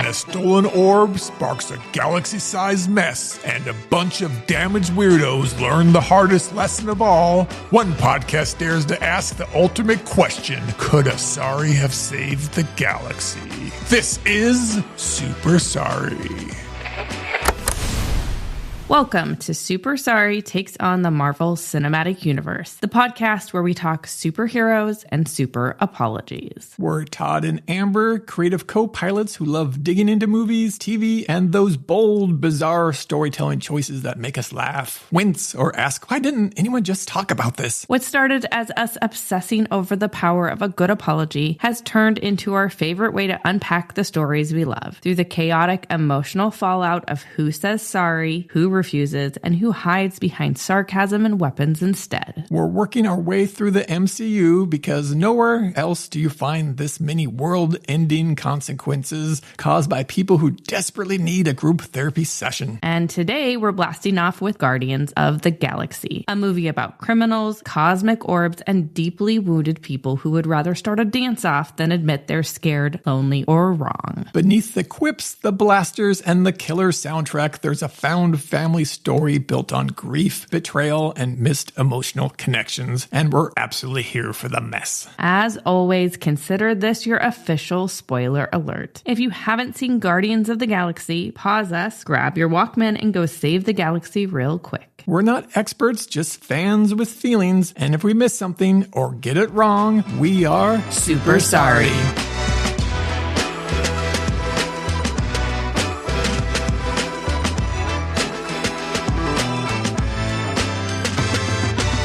when a stolen orb sparks a galaxy-sized mess and a bunch of damaged weirdos learn the hardest lesson of all, one podcast dares to ask the ultimate question: could Asari have saved the galaxy? This is Super Sorry. Welcome to Super Sorry Takes on the Marvel Cinematic Universe, the podcast where we talk superheroes and super apologies. We're Todd and Amber, creative co-pilots who love digging into movies, TV, and those bold, bizarre storytelling choices that make us laugh, wince, or ask, why didn't anyone just talk about this? What started as us obsessing over the power of a good apology has turned into our favorite way to unpack the stories we love, through the chaotic, emotional fallout of who says sorry, who refuses, and who hides behind sarcasm and weapons instead. We're working our way through the MCU because nowhere else do you find this many world-ending consequences caused by people who desperately need a group therapy session. And today we're blasting off with Guardians of the Galaxy, a movie about criminals, cosmic orbs, and deeply wounded people who would rather start a dance-off than admit they're scared, lonely, or wrong. Beneath the quips, the blasters, and the killer soundtrack, there's a found family story built on grief, betrayal, and missed emotional connections, and we're absolutely here for the mess. As always, consider this your official spoiler alert. If you haven't seen Guardians of the Galaxy, pause us, grab your Walkman, and go save the galaxy real quick. We're not experts, just fans with feelings, and if we miss something or get it wrong, we are super sorry.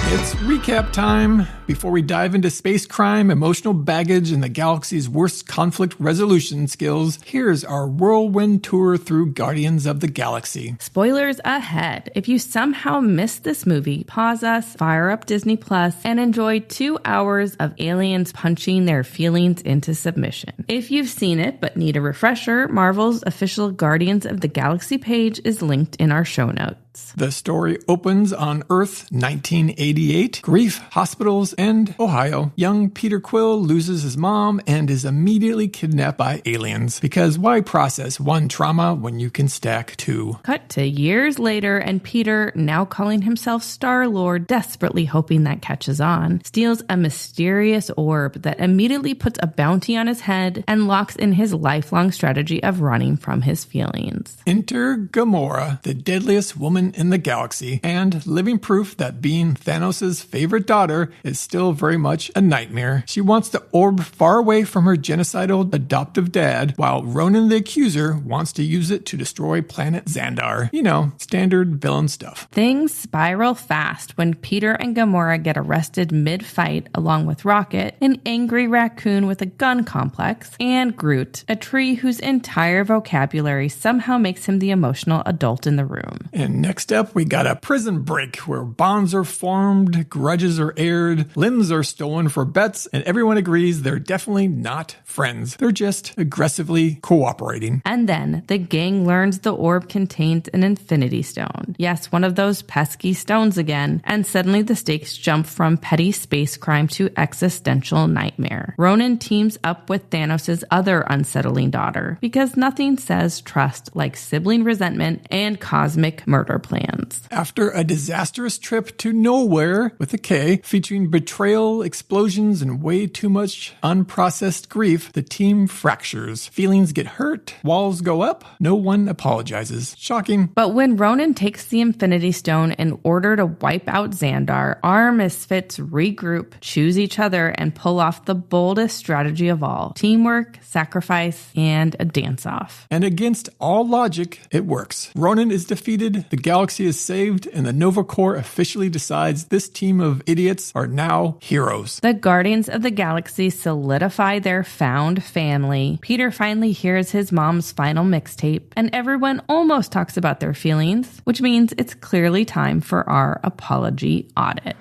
It's recap time. Before we dive into space crime, emotional baggage, and the galaxy's worst conflict resolution skills, here's our whirlwind tour through Guardians of the Galaxy. Spoilers ahead. If you somehow missed this movie, pause us, fire up Disney Plus, and enjoy 2 hours of aliens punching their feelings into submission. If you've seen it but need a refresher, Marvel's official Guardians of the Galaxy page is linked in our show notes. The story opens on Earth 1988, grief, hospitals, and Ohio. Young Peter Quill loses his mom and is immediately kidnapped by aliens. Because why process one trauma when you can stack two? Cut to years later, and Peter, now calling himself Star-Lord, desperately hoping that catches on, steals a mysterious orb that immediately puts a bounty on his head and locks in his lifelong strategy of running from his feelings. Enter Gamora, the deadliest woman in the galaxy, and living proof that being Thanos' favorite daughter is still very much a nightmare. She wants the orb far away from her genocidal adoptive dad, while Ronan the Accuser wants to use it to destroy planet Xandar. You know, standard villain stuff. Things spiral fast when Peter and Gamora get arrested mid-fight, along with Rocket, an angry raccoon with a gun complex, and Groot, a tree whose entire vocabulary somehow makes him the emotional adult in the room. And next up, we got a prison break where bonds are formed, grudges are aired, limbs are stolen for bets, and everyone agrees they're definitely not friends. They're just aggressively cooperating. And then the gang learns the orb contains an Infinity Stone. Yes, one of those pesky stones again. And suddenly the stakes jump from petty space crime to existential nightmare. Ronan teams up with Thanos' other unsettling daughter, because nothing says trust like sibling resentment and cosmic murder plans. After a disastrous trip to nowhere with a K, featuring betrayal, explosions, and way too much unprocessed grief, the team fractures. Feelings get hurt, walls go up, no one apologizes. Shocking. But when Ronan takes the Infinity Stone in order to wipe out Xandar, our misfits regroup, choose each other, and pull off the boldest strategy of all: teamwork, sacrifice, and a dance-off. And against all logic, it works. Ronan is defeated, the galaxy is saved, and the Nova Corps officially decides this team of idiots are now heroes. The Guardians of the Galaxy solidify their found family. Peter finally hears his mom's final mixtape, and everyone almost talks about their feelings, which means it's clearly time for our apology audit.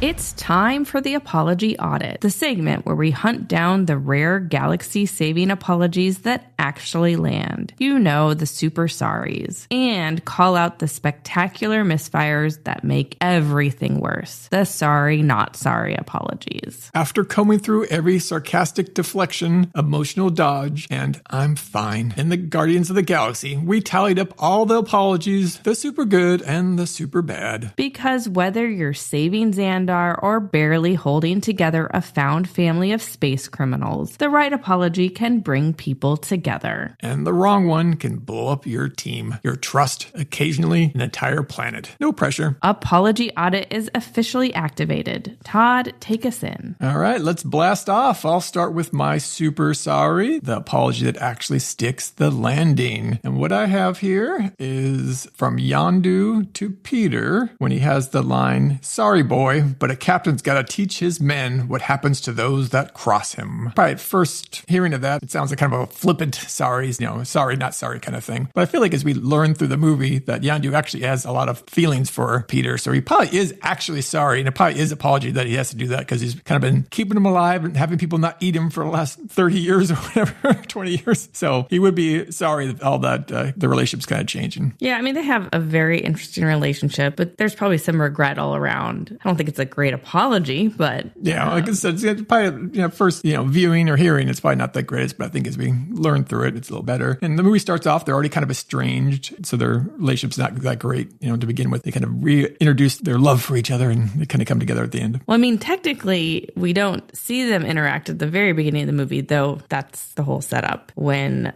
It's time for the Apology Audit, the segment where we hunt down the rare galaxy-saving apologies that actually land. You know, the super sorries. And call out the spectacular misfires that make everything worse. The sorry, not sorry apologies. After combing through every sarcastic deflection, emotional dodge, and I'm fine in the Guardians of the Galaxy, we tallied up all the apologies, the super good and the super bad. Because whether you're saving Xandar or barely holding together a found family of space criminals, the right apology can bring people together. And the wrong one can blow up your team, your trust, occasionally an entire planet. No pressure. Apology Audit is officially activated. Todd, take us in. All right, let's blast off. I'll start with my super sorry, the apology that actually sticks the landing. And what I have here is from Yondu to Peter when he has the line, "Sorry, boy, but a captain's got to teach his men what happens to those that cross him." Probably at first hearing of that, it sounds like kind of a flippant sorry, sorry, not sorry kind of thing. But I feel like as we learn through the movie that Yondu actually has a lot of feelings for Peter. So he probably is actually sorry. And it probably is apology that he has to do that because he's kind of been keeping him alive and having people not eat him for the last 30 years or whatever, 20 years. So he would be sorry that all that, the relationship's kind of changing. Yeah, I mean, they have a very interesting relationship, but there's probably some regret all around. I don't think it's a great apology, but... Yeah, like I said, it's probably, first, viewing or hearing, it's probably not the greatest, but I think as we learn through it, it's a little better. And the movie starts off, they're already kind of estranged, so their relationship's not that great, to begin with. They kind of reintroduce their love for each other and they kind of come together at the end. Well, I mean, technically, we don't see them interact at the very beginning of the movie, though that's the whole setup when,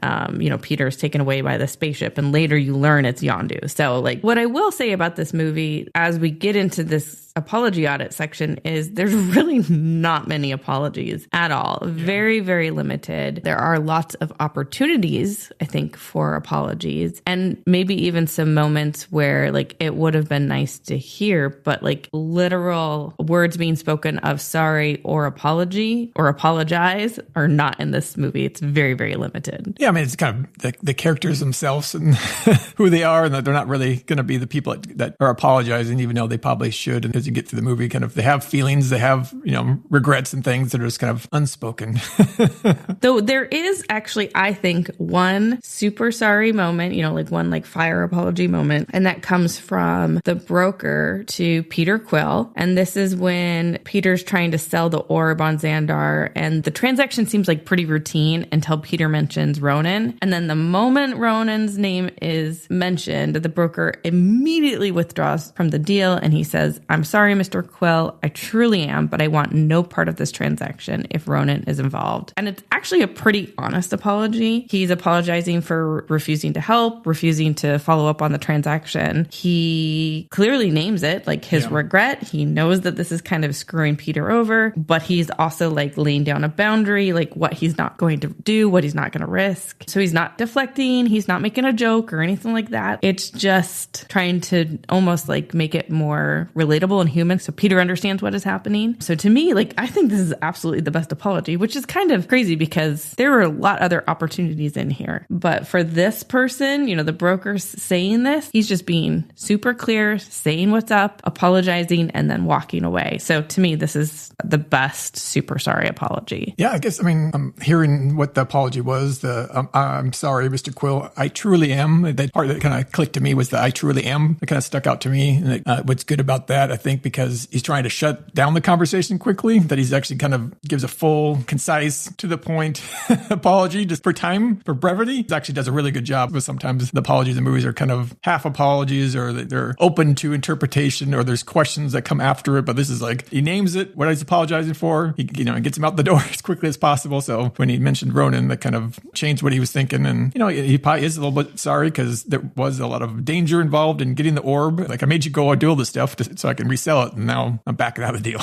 Peter is taken away by the spaceship and later you learn it's Yondu. So, what I will say about this movie, as we get into this apology audit section, is there's really not many apologies at all. Yeah. Very, very limited. There are lots of opportunities, I think, for apologies, and maybe even some moments where it would have been nice to hear, but literal words being spoken of sorry or apology or apologize are not in this movie. It's very, very limited. Yeah, I mean, it's kind of the characters themselves and who they are, and that they're not really going to be the people that are apologizing, even though they probably should. And as you get through the movie, kind of they have feelings, they have, regrets and things that are just kind of unspoken. Though there is actually, I think, one super sorry moment, one fire apology moment, and that comes from the broker to Peter Quill. And this is when Peter's trying to sell the orb on Xandar, and the transaction seems pretty routine until Peter mentions Ronan. And then the moment Ronan's name is mentioned, the broker immediately withdraws from the deal and he says, "I'm sorry, Mr. Quill, I truly am, but I want no part of this transaction if Ronan is involved." And it's actually a pretty honest apology. He's apologizing for refusing to help, refusing to follow up on the transaction. He clearly names it, his regret. He knows that this is kind of screwing Peter over, but he's also laying down a boundary, what he's not going to do, what he's not going to risk. So he's not deflecting, he's not making a joke or anything like that. It's just trying to almost make it more relatable and human so Peter understands what is happening. So to me, I think this is absolutely the best apology, which is kind of crazy because there were a lot other opportunities in here. But for this person, the broker's saying this, he's just being super clear, saying what's up, apologizing, and then walking away. So to me, this is the best super sorry apology. Yeah, I guess, I'm hearing what the apology was. I'm sorry, Mr. Quill, I truly am. That part that kind of clicked to me was the I truly am. It kind of stuck out to me. And what's good about that, I think, because he's trying to shut down the conversation quickly, that he's actually kind of gives a full, concise, to the point apology just for time, for brevity. He actually does a really good job, but sometimes the apologies in movies are kind of half apologies or they're open to interpretation or there's questions that come after it. But this is he names it, what he's apologizing for. He, gets him out the door as quickly as possible. So when he mentioned Ronan, that kind of changed what he was thinking. And, he probably is a little bit sorry because there was a lot of danger involved in getting the orb. I made you go do all this stuff so I can resell it. And now I'm backing out of the deal.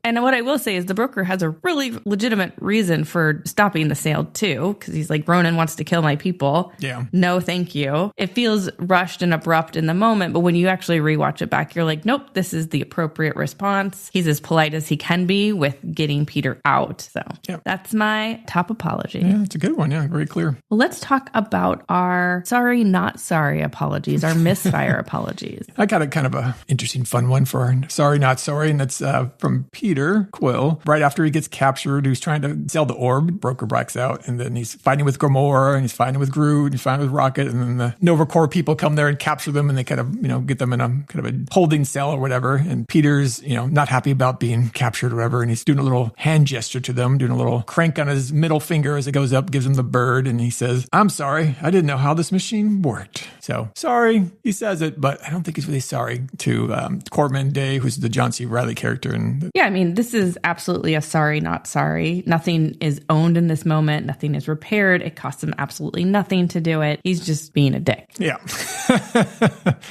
Yeah. And what I will say is the broker has a really legitimate reason for stopping the sale too, because he's like, Ronan wants to kill my people. Yeah. No, thank you. It feels rushed and abrupt in the moment, but when you actually rewatch it back, you're like, nope, this is the appropriate response. He's as polite as he can be with getting Peter out. So that's my top apology. Yeah, it's a good one. Yeah, very clear. Well, let's talk about our sorry, not sorry apologies, our misfire apologies. I got a kind of a interesting, fun one for our sorry, not sorry. And that's from Peter Quill. Right after he gets captured, who's trying to sell the orb, broker breaks out, and then he's fighting with Gamora, and he's fighting with Groot, and he's fighting with Rocket, and then the Nova Corps people come there and capture them, and they kind of, get them in a kind of a holding cell or whatever. And Peter's, not happy about being captured or whatever, and he's doing a little hand gesture to them, doing a little crank on his middle finger as it goes up, gives him the bird, and he says, "I'm sorry, I didn't know how this machine worked." So, sorry, he says it, but I don't think he's really sorry to Corbin Day, who's the John C. Reilly character. And yeah, I mean, this is absolutely a sorry, not sorry. Nothing is owned in this moment. Nothing is repaired. It costs him absolutely nothing to do it. He's just being a dick. Yeah.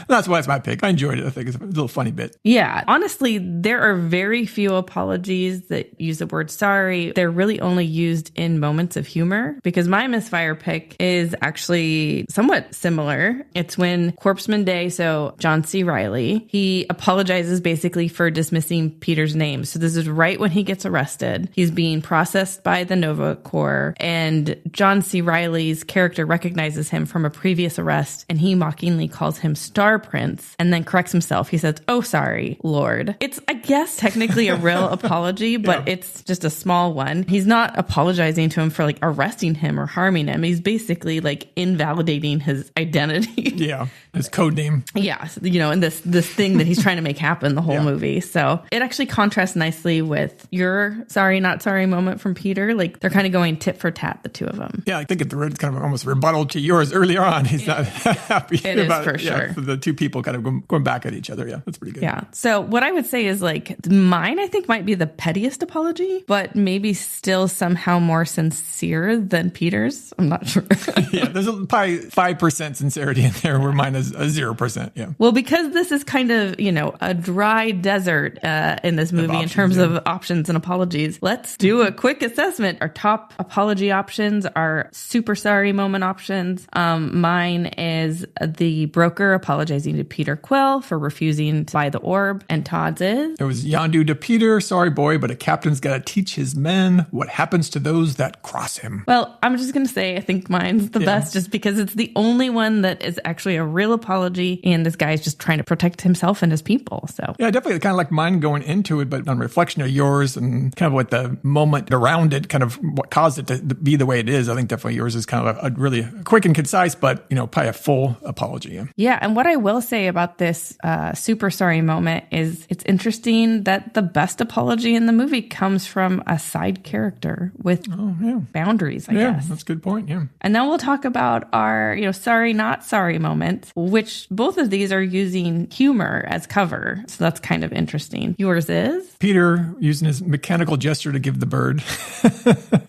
That's why it's my pick. I enjoyed it. I think it's a little funny bit. Yeah. Honestly, there are very few apologies that use the word sorry. They're really only used in moments of humor, because my misfire pick is actually somewhat similar. It's when Corpseman Day, so John C. Reilly, he apologizes basically for dismissing Peter's name. So this is right when he gets arrested. He's being processed by the Nova Corps, and John C. Reilly's character recognizes him from a previous arrest, and he mockingly calls him Star Prince and then corrects himself. He says, "Oh, sorry, Lord." It's, I guess, technically a real apology, but it's just a small one. He's not apologizing to him for like arresting him or harming him. He's basically like invalidating his identity. Yeah, his code name. Yeah, and this thing that he's trying to make happen the whole movie. So it actually contrasts nicely with your sorry, not sorry moment from Peter. Like they're kind of going tit for tat, the two of them. Yeah, I think it's kind of almost rebuttal to yours earlier on. He's not happy about it. Sure. So the two people kind of going back at each other. Yeah, that's pretty good. Yeah. So what I would say is like mine, I think, might be the pettiest apology, but maybe still somehow more sincere than Peter's. I'm not sure. Yeah, there's probably 5% sincerity in there where mine is a 0%. Yeah. Well, because this is kind of, a dry desert in this movie in terms of options and apologies, let's do a quick assessment. Our top apology options are super sorry moment options. Mine is the broker apologizing to Peter Quill for refusing to buy the orb, and Todd's is? It was Yondu to Peter, "Sorry, boy, but a captain's got to teach his men what happens to those that cross him." Well, I'm just going to say I think mine's the best, just because it's the only one that is actually a real apology, and this guy's just trying to protect himself and his people. So yeah, definitely kind of like mine going into it, but on reflection of yours and kind of what the moment around it, kind of what caused it to be the way it is, I think definitely yours is kind of a really quick and concise, but probably a full apology. Yeah, and what I will say about this super sorry moment is it's interesting that the best apology in the movie comes from a side character with boundaries, I guess. That's a good point, yeah. And then we'll talk about our, sorry, not sorry moments, which both of these are using humor as cover. So that's kind of interesting. Yours is? Peter using his mechanical gesture to give the bird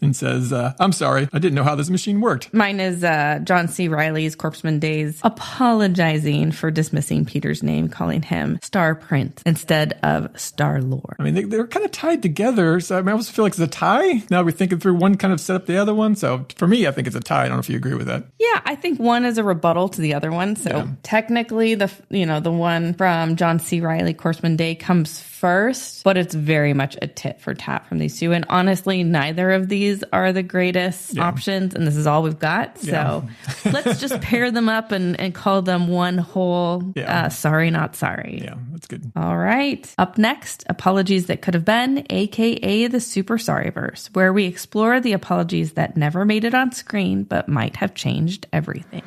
and says, "I'm sorry, I didn't know how this machine worked." Mine is John C. Reilly's Corpseman Days apologizing for dismissing Peter's name, calling him Star Prince instead of Star Lord. I mean, they're kind of tied together. So I almost feel like it's a tie. Now we're thinking through one kind of set up the other one. So for me, I think it's a tie. I don't know if you agree with that. Yeah, I think one is a rebuttal to the other one. So technically the one from John C. Reilly, Corpseman Day, comes first, but it's very much a tit for tat from these two. And honestly, neither of these are the greatest options, and this is all we've got. So let's just pair them up and call them one whole sorry, not sorry. Yeah, that's good. All right. Up next, apologies that could have been, aka the Super Sorryverse, where we explore the apologies that never made it on screen, but might have changed everything.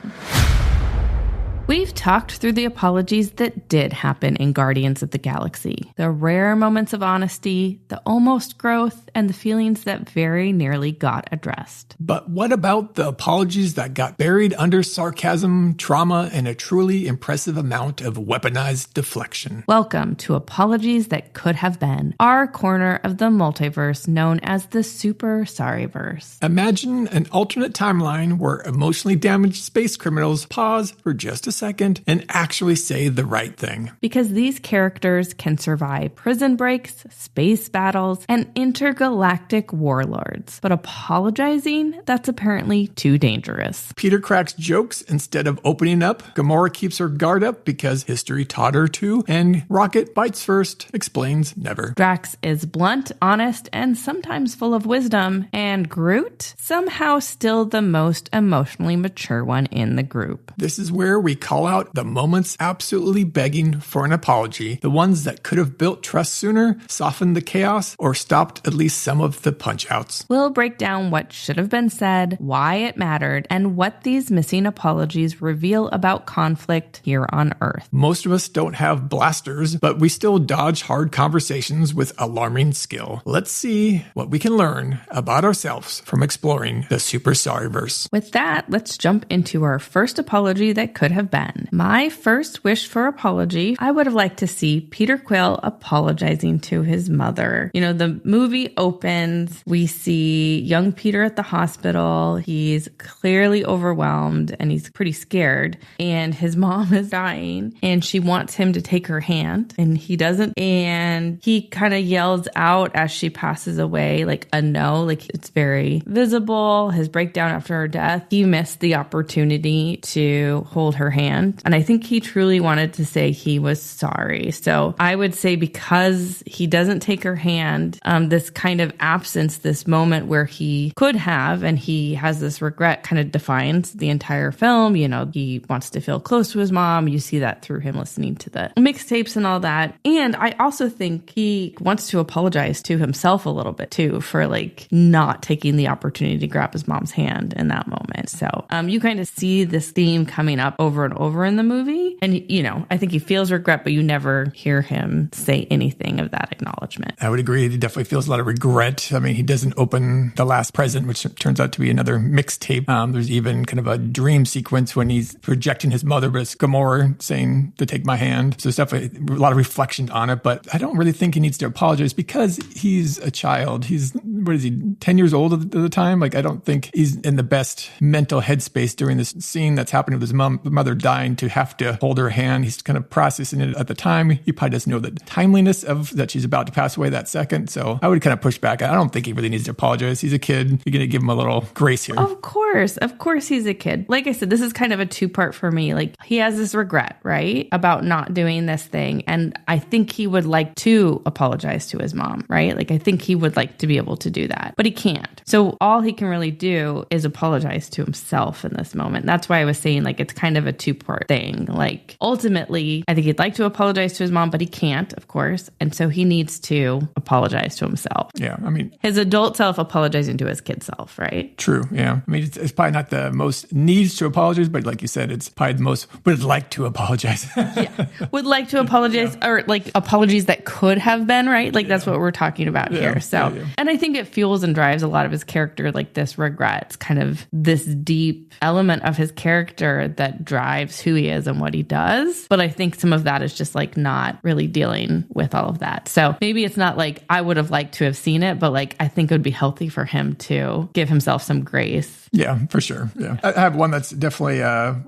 We've talked through the apologies that did happen in Guardians of the Galaxy. The rare moments of honesty, the almost growth, and the feelings that very nearly got addressed. But what about the apologies that got buried under sarcasm, trauma, and a truly impressive amount of weaponized deflection? Welcome to Apologies That Could Have Been, our corner of the multiverse known as the Super Sorryverse. Imagine an alternate timeline where emotionally damaged space criminals pause for just a second and actually say the right thing. Because these characters can survive prison breaks, space battles, and intergalactic warlords. But apologizing, that's apparently too dangerous. Peter cracks jokes instead of opening up. Gamora keeps her guard up because history taught her to. And Rocket bites first, explains never. Drax is blunt, honest, and sometimes full of wisdom. And Groot, somehow still the most emotionally mature one in the group. This is where we call out the moments absolutely begging for an apology. The ones that could have built trust sooner, softened the chaos, or stopped at least some of the punch-outs. We'll break down what should have been said, why it mattered, and what these missing apologies reveal about conflict here on Earth. Most of us don't have blasters, but we still dodge hard conversations with alarming skill. Let's see what we can learn about ourselves from exploring the Super Sorryverse. With that, let's jump into our first apology that could have been. My first wish for apology, I would have liked to see Peter Quill apologizing to his mother. You know, the movie opens, we see young Peter at the hospital. He's clearly overwhelmed and he's pretty scared. And his mom is dying and she wants him to take her hand and he doesn't. And he kind of yells out as she passes away, like a no, like it's very visible. His breakdown after her death, he missed the opportunity to hold her hand. And I think he truly wanted to say he was sorry. So I would say because he doesn't take her hand, this kind of absence, this moment where he could have, and he has this regret kind of defines the entire film. You know, he wants to feel close to his mom. You see that through him listening to the mixtapes and all that. And I also think he wants to apologize to himself a little bit too for like not taking the opportunity to grab his mom's hand in that moment. So you kind of see this theme coming up over and over in the movie. And, you know, I think he feels regret, but you never hear him say anything of that acknowledgement. I would agree. He definitely feels a lot of regret. I mean, he doesn't open The Last Present, which turns out to be another mixtape. There's even kind of a dream sequence when he's projecting his mother, but it's Gamora saying to take my hand. So it's definitely a lot of reflection on it, but I don't really think he needs to apologize because he's a child. He's, what is he, 10 years old at the time? Like, I don't think he's in the best mental headspace during this scene that's happening with his mother dying to have to hold her hand. He's kind of processing it at the time. He probably doesn't know the timeliness of that she's about to pass away that second. So I would kind of push back. I don't think he really needs to apologize. He's a kid. You're going to give him a little grace here. Of course he's a kid. Like I said, this is kind of a two-part for me. Like he has this regret, right? About not doing this thing. And I think he would like to apologize to his mom, right? Like I think he would like to be able to do that, but he can't. So all he can really do is apologize to himself in this moment. That's why I was saying like it's kind of a two-part thing. Like ultimately, I think he'd like to apologize to his mom, but he can't, of course. And so he needs to apologize to himself. Yeah, I mean, his adult self apologizing to his kid self, right? True, yeah. I mean, it's probably not the most needs to apologize, but like you said, it's probably the most would like to apologize. Yeah, would like to apologize, yeah. Or like apologies that could have been, right? Like that's what we're talking about here. So, and I think it fuels and drives a lot of his character, like this regret. It's kind of this deep element of his character that drives who he is and what he does. But I think some of that is just like not really dealing with all of that. So maybe it's not like I would have liked to have seen it, but like I think it would be healthy for him to give himself some grace. Yeah, for sure. Yeah. I have one that's definitely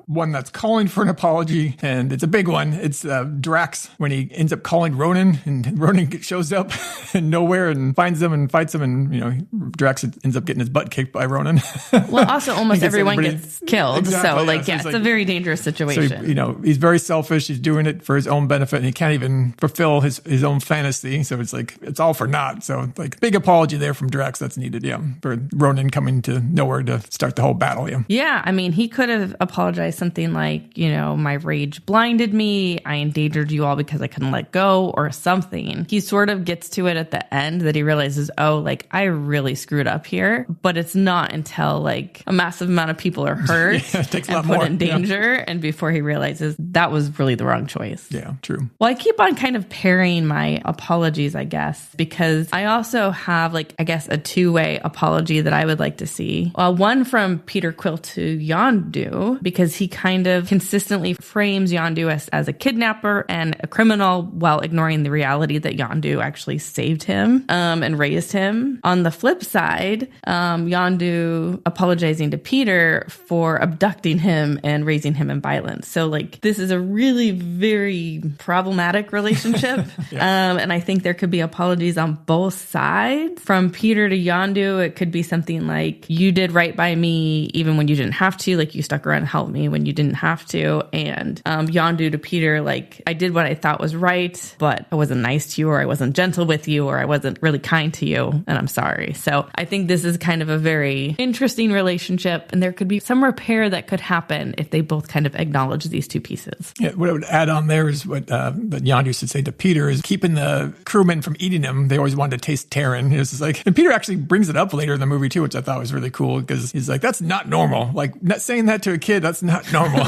one that's calling for an apology, and it's a big one. It's Drax when he ends up calling Ronan, and Ronan shows up in nowhere and finds him and fights him, and you know Drax ends up getting his butt kicked by Ronan. Well, also almost everyone gets killed, exactly, so like yeah, it's like, a very dangerous situation. So you know he's very selfish. He's doing it for his own benefit, and he can't even fulfill his own fantasy. So it's like it's all for naught. So like big apology there from Drax that's needed. Yeah, for Ronan coming to nowhere to start the whole battle. Yeah, I mean, he could have apologized something like, you know, my rage blinded me. I endangered you all because I couldn't let go or something. He sort of gets to it at the end that he realizes, oh, like I really screwed up here. But it's not until like a massive amount of people are hurt it takes and a lot put more in danger. And before he realizes that was really the wrong choice. Yeah, true. Well, I keep on kind of pairing my apologies, I guess, because I also have like, I guess, a two-way apology that I would like to see. One from Peter Quill to Yondu because he kind of consistently frames Yondu as a kidnapper and a criminal while ignoring the reality that Yondu actually saved him and raised him. On the flip side, Yondu apologizing to Peter for abducting him and raising him in violence. So like this is a really very problematic relationship. And I think there could be apologies on both sides. From Peter to Yondu, it could be something like, you did right by me even when you didn't have to, like you stuck around and helped me when you didn't have to. And Yondu to Peter, like, I did what I thought was right, but I wasn't nice to you, or I wasn't gentle with you, or I wasn't really kind to you, and I'm sorry. So I think this is kind of a very interesting relationship, and there could be some repair that could happen if they both kind of acknowledge these two pieces. Yeah, what I would add on there is what Yondu should say to Peter is keeping the crewmen from eating him. They always wanted to taste Terran. It was just like, and Peter actually brings it up later in the movie too, which I thought was really cool because he's like, that's not normal. Like, not saying that to a kid, that's not normal.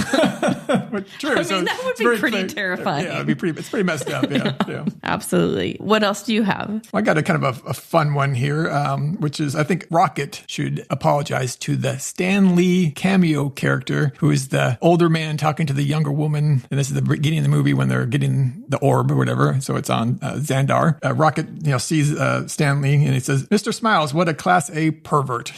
But true. I mean, that would be pretty terrifying. Yeah, it's pretty messed up. Yeah. Absolutely. What else do you have? Well, I got a kind of a fun one here, which is I think Rocket should apologize to the Stan Lee cameo character, who is the older man talking to the younger woman. And this is the beginning of the movie when they're getting the orb or whatever. So it's on Xandar. Rocket, sees Stan Lee and he says, "Mr. Smiles, what a class A pervert."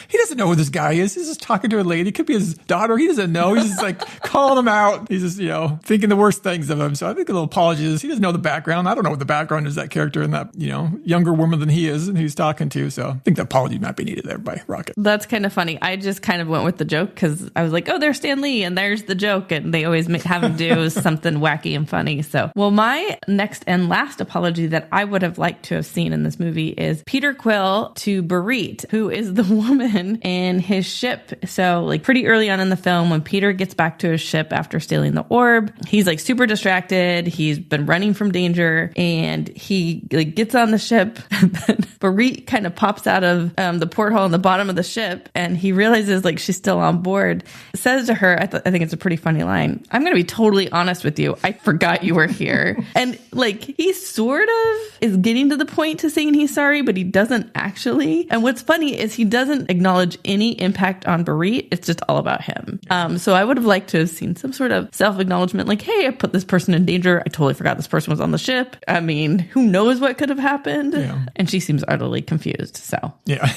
He doesn't know who this guy is. He's just talking to a lady. It could be his daughter. He doesn't know. He's just like calling him out. He's just, thinking the worst things of him. So I think a little apologies. He doesn't know the background. I don't know what the background is, that character and that, younger woman than he is and who he's talking to. So I think the apology might be needed there by Rocket. That's kind of funny. I just kind of went with the joke because I was like, oh, there's Stan Lee and there's the joke. And they always have him do something wacky and funny. So, well, my next and last apology that I would have liked to have seen in this movie is Peter Quill to Barit, who is the woman in his ship. So like pretty early on in the film, when Peter gets back to his ship after stealing the orb, he's like super distracted. He's been running from danger and he like gets on the ship. And then Barit kind of pops out of the porthole in the bottom of the ship and he realizes like she's still on board. Says to her, I think it's a pretty funny line, "I'm going to be totally honest with you. I forgot you were here." And like he sort of is getting to the point to saying he's sorry, but he doesn't actually. And what's funny is he doesn't acknowledge any impact on Barit. It's just all about him. So I would have liked to have seen some sort of self-acknowledgement like, hey, I put this person in danger. I totally forgot this person was on the ship. I mean, who knows what could have happened? Yeah. And she seems utterly confused. So yeah.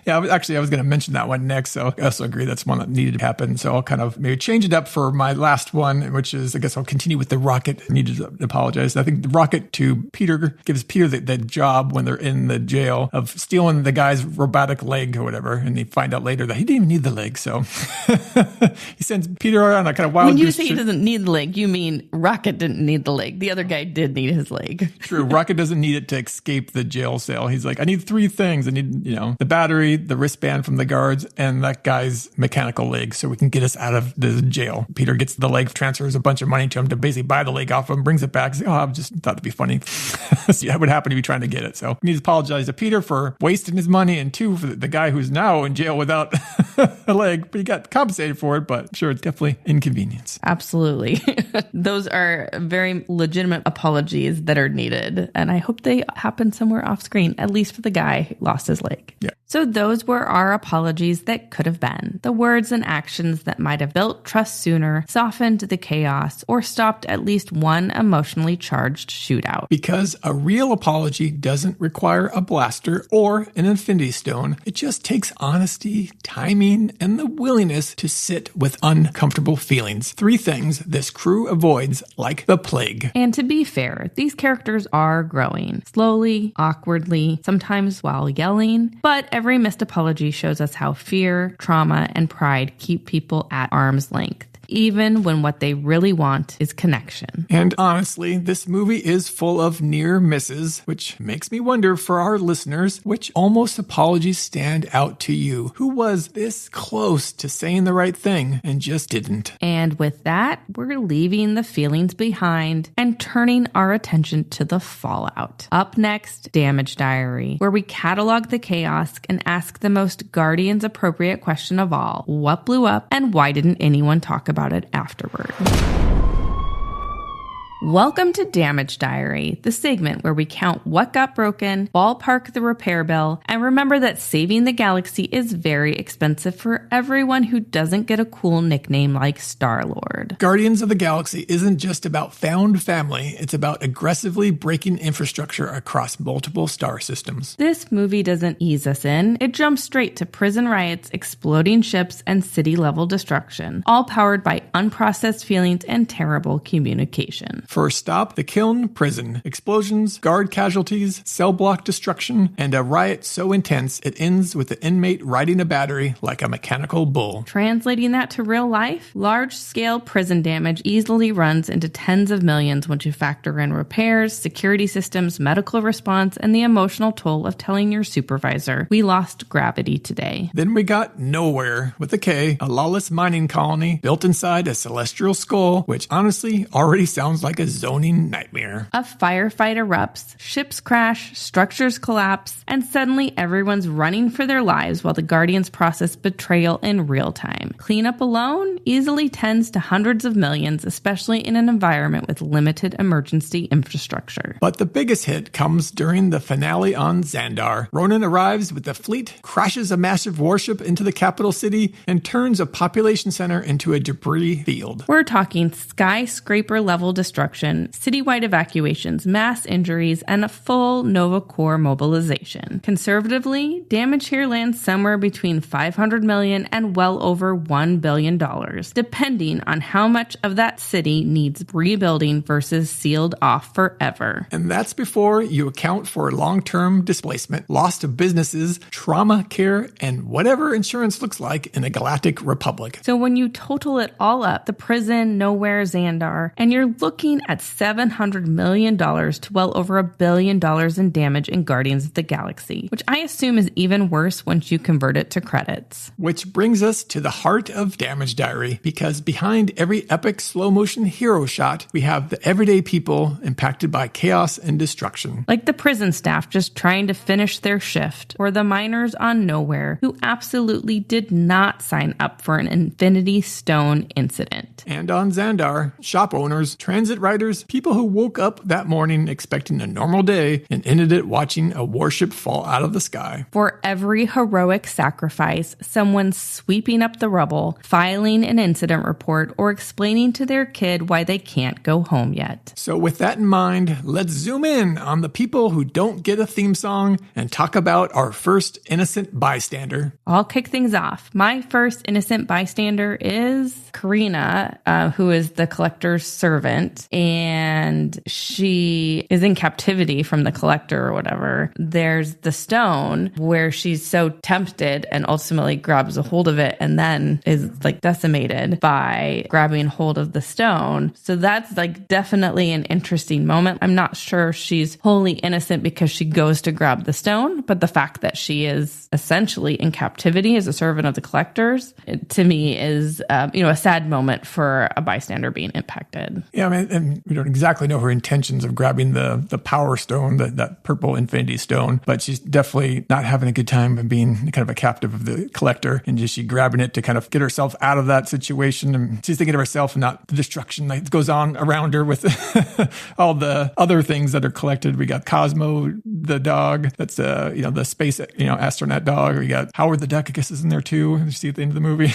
I was going to mention that one next. So I also agree that's one that needed to happen. So I'll kind of maybe change it up for my last one, which is, I guess I'll continue with the Rocket. I needed to apologize. I think the Rocket to Peter gives Peter the job when they're in the jail of stealing the guy's robotic leg or whatever. And they find out later that he didn't even need the leg. So he sends Peter on a kind of wild. When you say he doesn't need the leg, you mean Rocket didn't need the leg. The other guy did need his leg. True. Rocket doesn't need it to escape the jail cell. He's like, I need three things. I need, the battery, the wristband from the guards, and that guy's mechanical leg so we can get us out of the jail. Peter gets the leg, transfers a bunch of money to him to basically buy the leg off him, brings it back. He's like, I just thought it'd be funny. See, that would happen to be trying to get it. So he needs to apologize to Peter for wasting his money, and two, for the guy who's now in jail without a leg, but he got compensated for it, but I'm sure it's definitely inconvenience. Absolutely. Those are very legitimate apologies that are needed. And I hope they happen somewhere off screen, at least for the guy who lost his leg. Yeah. So those were our apologies that could have been. The words and actions that might have built trust sooner, softened the chaos, or stopped at least one emotionally charged shootout. Because a real apology doesn't require a blaster or an infinity stone. It just takes honesty, timing, and the willingness to sit with uncomfortable feelings. Three things this crew avoids like the plague. And to be fair, these characters are growing. Slowly, awkwardly, sometimes while yelling, but every missed apology shows us how fear, trauma, and pride keep people at arm's length, even when what they really want is connection. And honestly, this movie is full of near misses, which makes me wonder for our listeners, which almost apologies stand out to you? Who was this close to saying the right thing and just didn't? And with that, we're leaving the feelings behind and turning our attention to the fallout. Up next, Damage Diary, where we catalog the chaos and ask the most Guardians appropriate question of all: what blew up and why didn't anyone talk about it afterward? Welcome to Damage Diary, the segment where we count what got broken, ballpark the repair bill, and remember that saving the galaxy is very expensive for everyone who doesn't get a cool nickname like Star-Lord. Guardians of the Galaxy isn't just about found family, it's about aggressively breaking infrastructure across multiple star systems. This movie doesn't ease us in, it jumps straight to prison riots, exploding ships, and city-level destruction, all powered by unprocessed feelings and terrible communication. First stop, the Kiln prison. Explosions, guard casualties, cell block destruction, and a riot so intense it ends with the inmate riding a battery like a mechanical bull. Translating that to real life, large-scale prison damage easily runs into tens of millions once you factor in repairs, security systems, medical response, and the emotional toll of telling your supervisor, we lost gravity today. Then we got Nowhere, with a K, a lawless mining colony built inside a celestial skull, which honestly already sounds like a zoning nightmare. A firefight erupts, ships crash, structures collapse, and suddenly everyone's running for their lives while the Guardians process betrayal in real time. Cleanup alone easily tends to hundreds of millions, especially in an environment with limited emergency infrastructure. But the biggest hit comes during the finale on Xandar. Ronan arrives with the fleet, crashes a massive warship into the capital city, and turns a population center into a debris field. We're talking skyscraper-level destruction, citywide evacuations, mass injuries, and a full Nova Corps mobilization. Conservatively, damage here lands somewhere between $500 million and well over $1 billion, depending on how much of that city needs rebuilding versus sealed off forever. And that's before you account for long-term displacement, loss of businesses, trauma care, and whatever insurance looks like in a galactic republic. So when you total it all up, the prison, Nowhere, Xandar, and you're looking at $700 million to well over $1 billion in damage in Guardians of the Galaxy, which I assume is even worse once you convert it to credits. Which brings us to the heart of Damage Diary, because behind every epic slow-motion hero shot, we have the everyday people impacted by chaos and destruction. Like the prison staff just trying to finish their shift, or the miners on Nowhere who absolutely did not sign up for an Infinity Stone incident. And on Xandar, shop owners, transit riders, people who woke up that morning expecting a normal day and ended it watching a warship fall out of the sky. For every heroic sacrifice, someone's sweeping up the rubble, filing an incident report, or explaining to their kid why they can't go home yet. So with that in mind, let's zoom in on the people who don't get a theme song and talk about our first innocent bystander. I'll kick things off. My first innocent bystander is Karina, who is the collector's servant, and she is in captivity from the collector or whatever. There's the stone where she's so tempted and ultimately grabs a hold of it and then is like decimated by grabbing hold of the stone. So that's like definitely an interesting moment. I'm not sure she's wholly innocent because she goes to grab the stone, but the fact that she is essentially in captivity as a servant of the collectors, to me is, a sad moment for a bystander being impacted. Yeah, I mean, and we don't exactly know her intentions of grabbing the power stone, that purple infinity stone, but she's definitely not having a good time and being kind of a captive of the collector, and just she grabbing it to kind of get herself out of that situation. And she's thinking of herself and not the destruction that goes on around her with all the other things that are collected. We got Cosmo, the dog, that's the space astronaut dog. We got Howard the Duck, I guess, is in there too. You see at the end of the movie.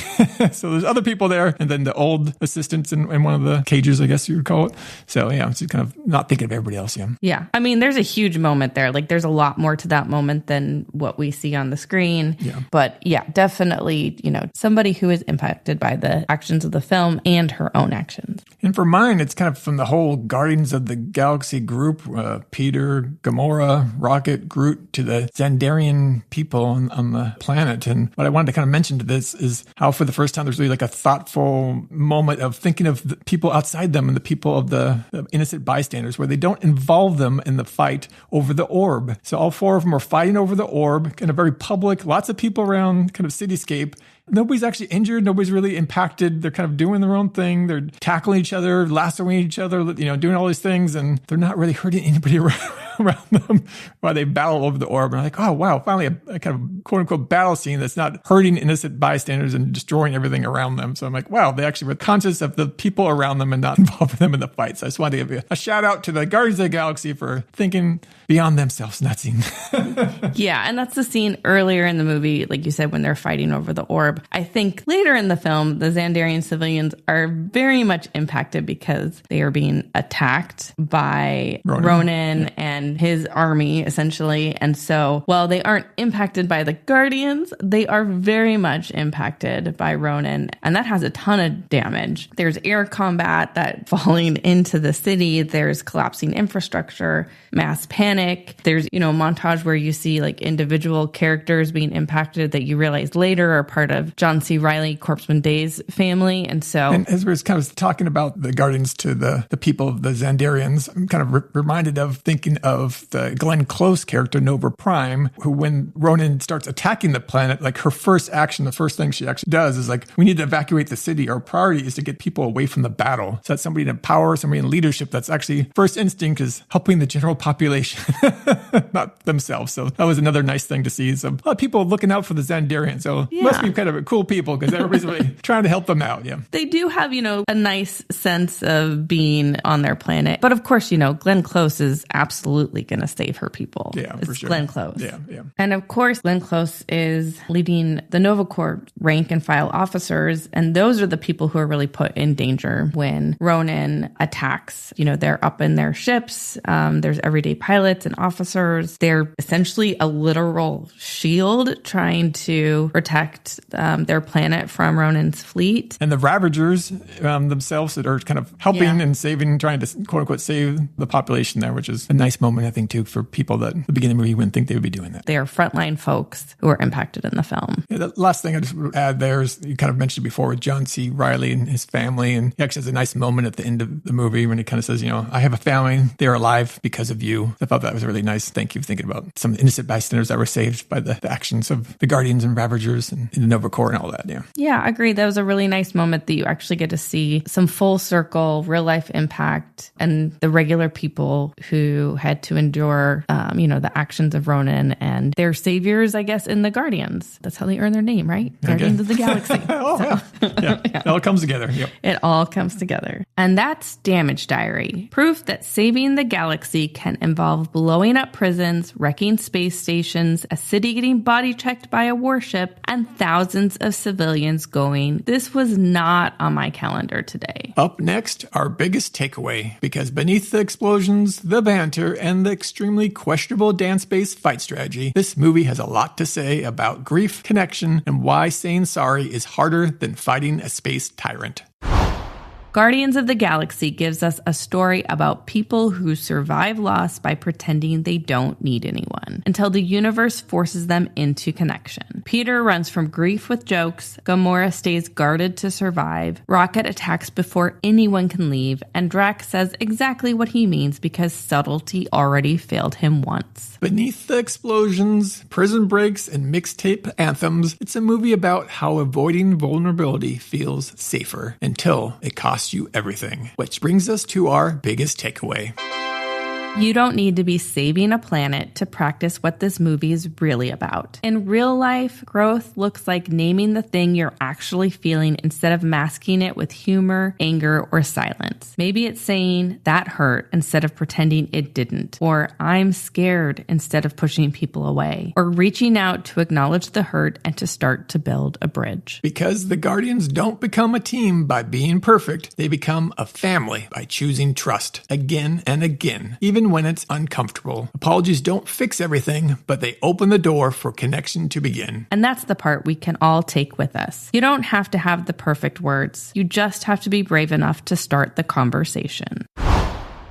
So there's other people there, and then the old assistants in one of the cages, I guess you would call it. So yeah, she's kind of not thinking of everybody else. Yeah. I mean, there's a huge moment there. Like, there's a lot more to that moment than what we see on the screen. Yeah. But yeah, definitely, somebody who is impacted by the actions of the film and her own actions. And for mine, it's kind of from the whole Guardians of the Galaxy group, Peter, Gamora, Rocket, Groot, to the Xandarian people on the planet. And what I wanted to kind of mention to this is how for the first time there's really like a thoughtful moment of thinking of the people outside them and the people of the innocent bystanders, where they don't involve them in the fight over the orb. So all four of them are fighting over the orb in a very public, lots of people around kind of cityscape. Nobody's actually injured. Nobody's really impacted. They're kind of doing their own thing. They're tackling each other, lassoing each other, doing all these things, and they're not really hurting anybody around around them while they battle over the orb. And I'm like, oh, wow, finally a kind of quote-unquote battle scene that's not hurting innocent bystanders and destroying everything around them. So I'm like, wow, they actually were conscious of the people around them and not involving them in the fight. So I just wanted to give a shout out to the Guardians of the Galaxy for thinking beyond themselves, not seeing. Yeah, and that's the scene earlier in the movie, like you said, when they're fighting over the orb. I think later in the film, the Xandarian civilians are very much impacted because they are being attacked by Ronan and his army, essentially. And so while they aren't impacted by the Guardians, they are very much impacted by Ronan. And that has a ton of damage. There's air combat that falling into the city. There's collapsing infrastructure, mass panic. There's, a montage where you see like individual characters being impacted that you realize later are part of John C. Reilly, Corpsman Day's family. And as we're kind of talking about the Guardians to the people of the Xandarians, I'm kind of reminded of thinking of the Glenn Close character, Nova Prime, who when Ronan starts attacking the planet, like her first action, the first thing she actually does is like, we need to evacuate the city. Our priority is to get people away from the battle. So that's somebody in power, somebody in leadership that's actually first instinct is helping the general population, not themselves. So that was another nice thing to see. So a lot of people looking out for the Xandarians. So must be kind of cool people because everybody's really trying to help them out. Yeah. They do have, a nice sense of being on their planet. But of course, Glenn Close is absolutely going to save her people. Yeah, it's for sure. Glenn Close. Yeah. And of course, Glenn Close is leading the Nova Corps rank and file officers. And those are the people who are really put in danger when Ronan attacks. They're up in their ships. There's everyday pilots and officers. They're essentially a literal shield trying to protect their planet from Ronan's fleet. And the Ravagers themselves that are kind of helping and saving, trying to quote unquote save the population there, which is a nice moment, I think, too, for people that at the beginning of the movie wouldn't think they would be doing that. They are frontline folks who are impacted in the film. Yeah, the last thing I just would add there is you kind of mentioned before with John C. Reilly and his family. And he actually has a nice moment at the end of the movie when he kind of says, I have a family. They're alive because of you. I thought that was really nice. Thank you for thinking about some innocent bystanders that were saved by the actions of the Guardians and Ravagers and the Nova Corps and all that. Yeah, I agree. That was a really nice moment that you actually get to see some full circle, real life impact and the regular people who had to endure, the actions of Ronan and their saviors, I guess, in the Guardians. That's how they earn their name, right? Guardians of the Galaxy. It all comes together. Yep. It all comes together. And that's Damage Diary. Proof that saving the galaxy can involve blowing up prisons, wrecking space stations, a city getting body checked by a warship, and thousands of civilians going, this was not on my calendar today. Up next, our biggest takeaway, because beneath the explosions, the banter, and the extremely questionable dance-based fight strategy, this movie has a lot to say about grief, connection, and why saying sorry is harder than fighting a space tyrant. Guardians of the Galaxy gives us a story about people who survive loss by pretending they don't need anyone, until the universe forces them into connection. Peter runs from grief with jokes, Gamora stays guarded to survive, Rocket attacks before anyone can leave, and Drax says exactly what he means because subtlety already failed him once. Beneath the explosions, prison breaks, and mixtape anthems, it's a movie about how avoiding vulnerability feels safer until it costs you everything. Which brings us to our biggest takeaway. You don't need to be saving a planet to practice what this movie is really about. In real life, growth looks like naming the thing you're actually feeling instead of masking it with humor, anger, or silence. Maybe it's saying, that hurt, instead of pretending it didn't. Or, I'm scared, instead of pushing people away. Or reaching out to acknowledge the hurt and to start to build a bridge. Because the Guardians don't become a team by being perfect, they become a family by choosing trust again and again, even when it's uncomfortable. Apologies don't fix everything, but they open the door for connection to begin. And that's the part we can all take with us. You don't have to have the perfect words. You just have to be brave enough to start the conversation.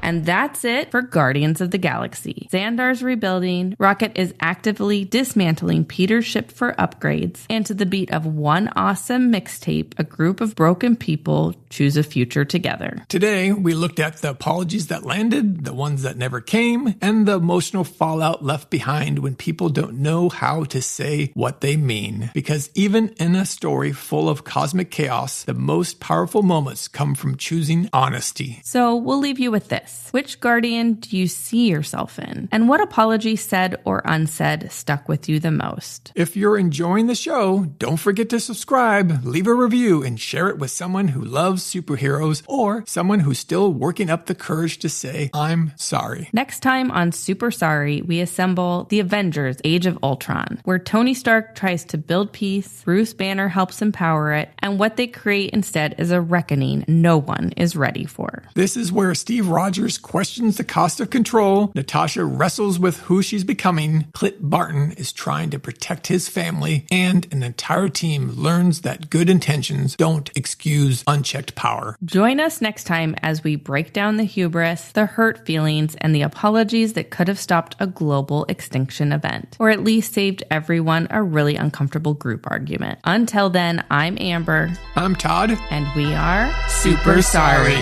And that's it for Guardians of the Galaxy. Xandar's rebuilding, Rocket is actively dismantling Peter's ship for upgrades, and to the beat of one awesome mixtape, a group of broken people choose a future together. Today, we looked at the apologies that landed, the ones that never came, and the emotional fallout left behind when people don't know how to say what they mean. Because even in a story full of cosmic chaos, the most powerful moments come from choosing honesty. So we'll leave you with this. this? Which Guardian do you see yourself in? And what apology, said or unsaid, stuck with you the most? If you're enjoying the show, don't forget to subscribe, leave a review, and share it with someone who loves superheroes or someone who's still working up the courage to say, I'm sorry. Next time on Super Sorry, we assemble the Avengers Age of Ultron, where Tony Stark tries to build peace, Bruce Banner helps empower it, and what they create instead is a reckoning no one is ready for. This is where Steve Rogers questions the cost of control, Natasha wrestles with who she's becoming, Clint Barton is trying to protect his family, and an entire team learns that good intentions don't excuse unchecked power. Join us next time as we break down the hubris, the hurt feelings, and the apologies that could have stopped a global extinction event, or at least saved everyone a really uncomfortable group argument. Until then, I'm Amber. I'm Todd. And we are Super Sorry.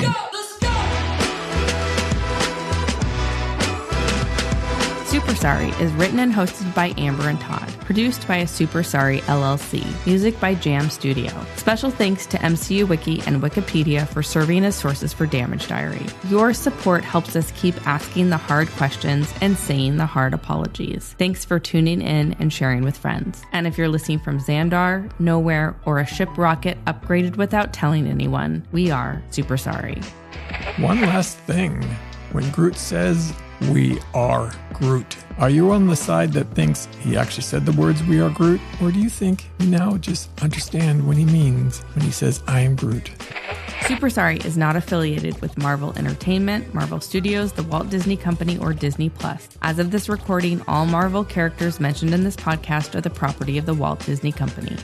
Super Sorry is written and hosted by Amber and Todd. Produced by a Super Sorry LLC. Music by Jam Studio. Special thanks to MCU Wiki and Wikipedia for serving as sources for Damage Diary. Your support helps us keep asking the hard questions and saying the hard apologies. Thanks for tuning in and sharing with friends. And if you're listening from Xandar, Nowhere, or a ship rocket upgraded without telling anyone, we are Super Sorry. One last thing. When Groot says, "We are Groot," are you on the side that thinks he actually said the words "We are Groot"? Or do you think you now just understand what he means when he says, "I am Groot"? Super Sorry is not affiliated with Marvel Entertainment, Marvel Studios, the Walt Disney Company, or Disney Plus. As of this recording, all Marvel characters mentioned in this podcast are the property of the Walt Disney Company.